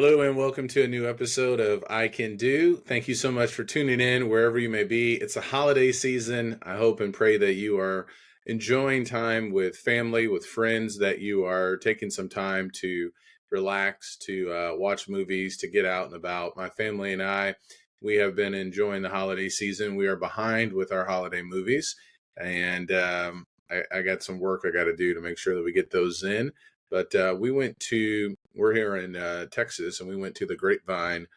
Hello and welcome to a new episode of I Can Do. Thank you so much for tuning in wherever you may be. It's a holiday season. I hope and pray that you are enjoying time with family, with friends, that you are taking some time to relax, to watch movies, to get out and about. My family and I, we have been enjoying the holiday season. We are behind with our holiday movies, and I got some work I got to do to make sure that we get those in. But we're here in Texas, and we went to the Grapevine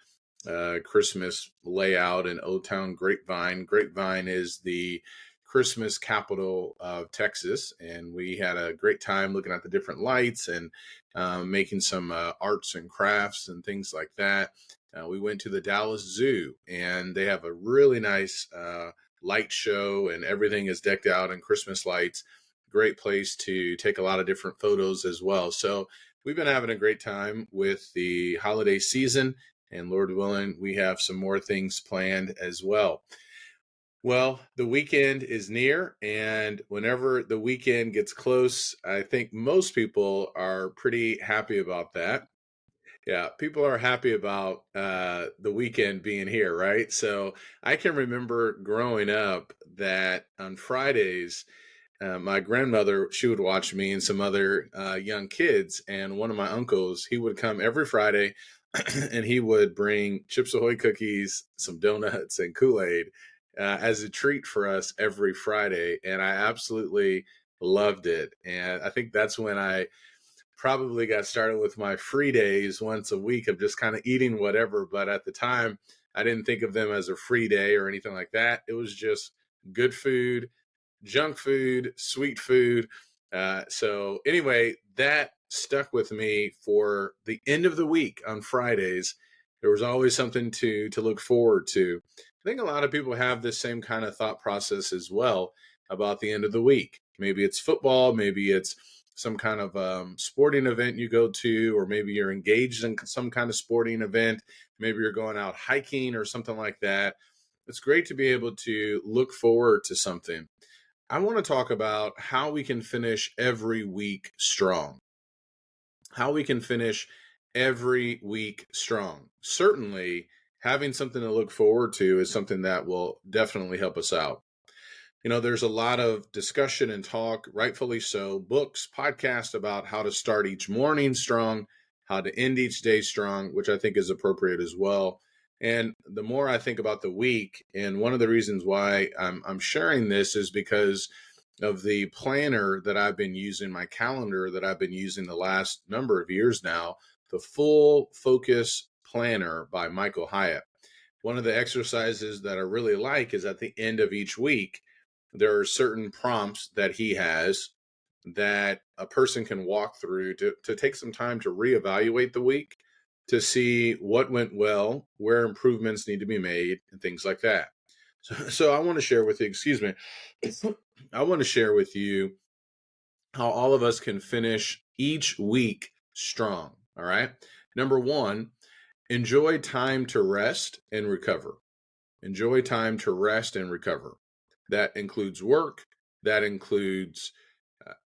Christmas layout in Old Town Grapevine. Grapevine is the Christmas capital of Texas, and we had a great time looking at the different lights and making some arts and crafts and things like that. We went to the Dallas Zoo, and they have a really nice light show, and everything is decked out in Christmas lights. Great place to take a lot of different photos as well. So we've been having a great time with the holiday season, and Lord willing, we have some more things planned as well. Well, the weekend is near, and whenever the weekend gets close, I think most people are pretty happy about that. Yeah, people are happy about the weekend being here, right? So I can remember growing up that on Fridays, my grandmother, she would watch me and some other young kids, and one of my uncles, he would come every Friday and he would bring Chips Ahoy cookies, some donuts, and Kool-Aid as a treat for us every Friday. And I absolutely loved it. And I think that's when I probably got started with my free days once a week of just kind of eating whatever. But at the time, I didn't think of them as a free day or anything like that. It was just good food, junk food, sweet food. So anyway, that stuck with me for the end of the week on Fridays. There was always something to look forward to. I think a lot of people have this same kind of thought process as well about the end of the week. Maybe it's football, maybe it's some kind of sporting event you go to, or maybe you're engaged in some kind of sporting event. Maybe you're going out hiking or something like that. It's great to be able to look forward to something. I want to talk about how we can finish every week strong. How we can finish every week strong. Certainly, having something to look forward to is something that will definitely help us out. You know, there's a lot of discussion and talk, rightfully so, books, podcasts about how to start each morning strong, how to end each day strong, which I think is appropriate as well. And the more I think about the week, and one of the reasons why I'm sharing this is because of the planner that I've been using, my calendar that I've been using the last number of years now, the Full Focus Planner by Michael Hyatt. One of the exercises that I really like is at the end of each week, there are certain prompts that he has that a person can walk through to take some time to reevaluate the week, to see what went well, where improvements need to be made, and things like that. So I want to share with you, excuse me, I want to share with you how all of us can finish each week strong. All right. Number one, enjoy time to rest and recover. Enjoy time to rest and recover. That includes work, that includes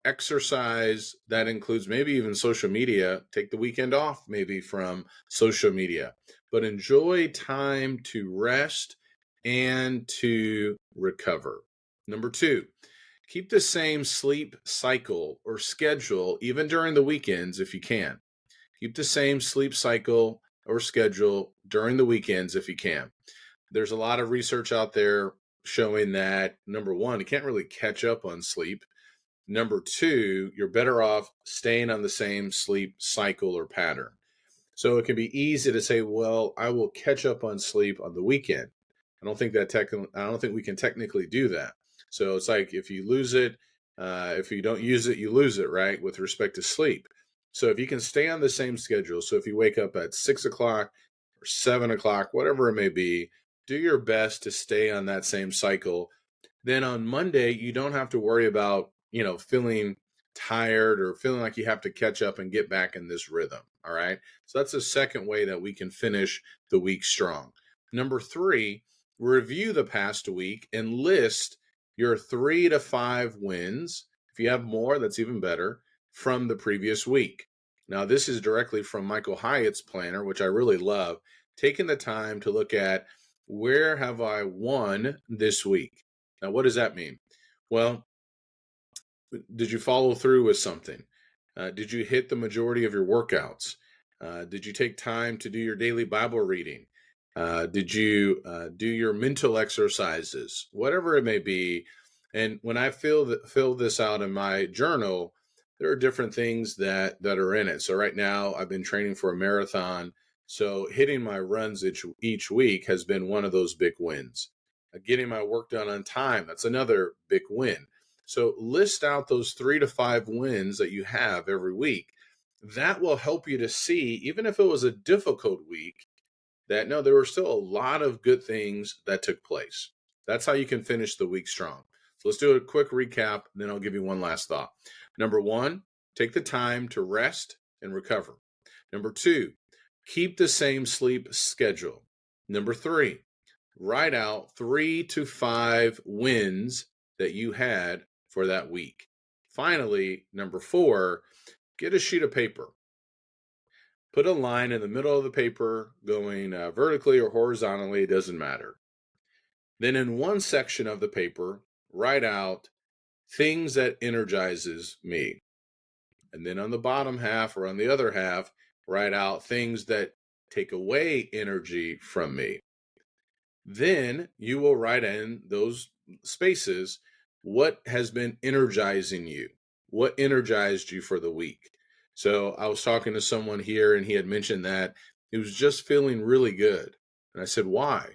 exercise, that includes maybe even social media. Take the weekend off maybe from social media, but enjoy time to rest and to recover. Number two, keep the same sleep cycle or schedule even during the weekends if you can. Keep the same sleep cycle or schedule during the weekends if you can. There's a lot of research out there showing that, number one, you can't really catch up on sleep. Number two, you're better off staying on the same sleep cycle or pattern. So it can be easy to say, well, I will catch up on sleep on the weekend. I don't think we can technically do that. So it's like if you lose it, if you don't use it, you lose it, right? With respect to sleep. So if you can stay on the same schedule, so if you wake up at 6 o'clock or 7 o'clock, whatever it may be, do your best to stay on that same cycle. Then on Monday, you don't have to worry about, feeling tired or feeling like you have to catch up and get back in this rhythm. All right. So that's the second way that we can finish the week strong. Number three, review the past week and list your 3 to 5 wins. If you have more, that's even better, from the previous week. Now, this is directly from Michael Hyatt's planner, which I really love, taking the time to look at where have I won this week? Now, what does that mean? Well, did you follow through with something? Did you hit the majority of your workouts? Did you take time to do your daily Bible reading? Did you do your mental exercises? Whatever it may be. And when I fill this out in my journal, there are different things that are in it. So right now, I've been training for a marathon. So hitting my runs each week has been one of those big wins. Getting my work done on time, that's another big win. So list out those 3 to 5 wins that you have every week. That will help you to see, even if it was a difficult week, that no, there were still a lot of good things that took place. That's how you can finish the week strong. So let's do a quick recap, and then I'll give you one last thought. Number 1, take the time to rest and recover. Number 2, keep the same sleep schedule. Number 3, write out 3 to 5 wins that you had for that week. Finally, number 4, get a sheet of paper. Put a line in the middle of the paper going vertically or horizontally, it doesn't matter. Then in one section of the paper, write out things that energizes me. And then on the bottom half or on the other half, write out things that take away energy from me. Then you will write in those spaces what has been energizing you, what energized you for the week. So I was talking to someone here and he had mentioned that he was just feeling really good. And I said, why?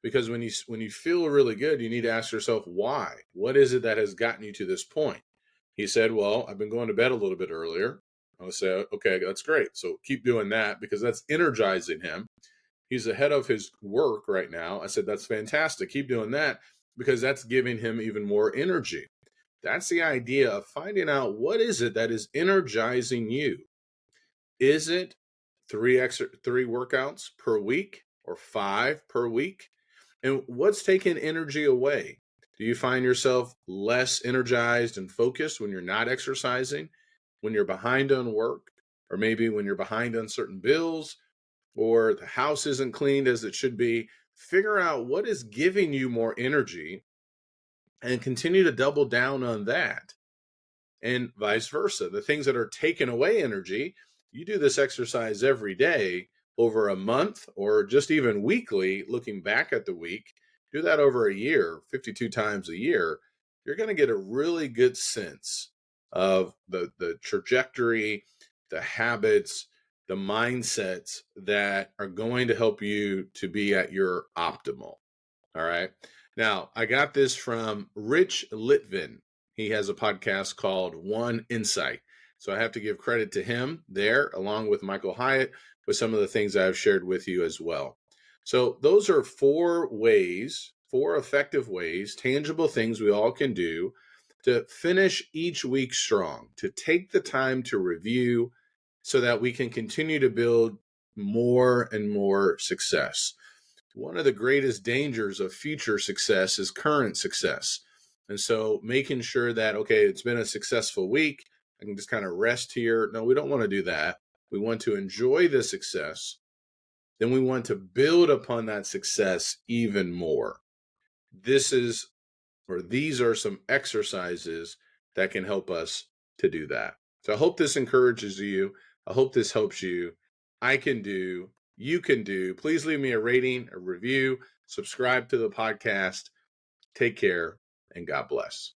Because when you feel really good, you need to ask yourself, why? What is it that has gotten you to this point? He said, well, I've been going to bed a little bit earlier. I would say, okay, that's great. So keep doing that because that's energizing him. He's ahead of his work right now. I said, that's fantastic. Keep doing that because that's giving him even more energy. That's the idea of finding out what is it that is energizing you. Is it three workouts per week or 5 per week? And what's taking energy away? Do you find yourself less energized and focused when you're not exercising, when you're behind on work, or maybe when you're behind on certain bills, or the house isn't cleaned as it should be? Figure out what is giving you more energy and continue to double down on that. And vice versa. The things that are taking away energy, you do this exercise every day over a month or just even weekly, looking back at the week, do that over a year, 52 times a year, you're going to get a really good sense of the trajectory, the habits, the mindsets that are going to help you to be at your optimal. All right. Now, I got this from Rich Litvin. He has a podcast called One Insight. So I have to give credit to him there, along with Michael Hyatt, with some of the things I've shared with you as well. So those are 4 effective ways, tangible things we all can do to finish each week strong, to take the time to review so that we can continue to build more and more success. One of the greatest dangers of future success is current success. And so making sure that, okay, it's been a successful week, I can just kind of rest here. No, we don't want to do that. We want to enjoy the success. Then we want to build upon that success even more. These are some exercises that can help us to do that. So I hope this encourages you. I hope this helps you. I can do, you can do. Please leave me a rating, a review, subscribe to the podcast. Take care, and God bless.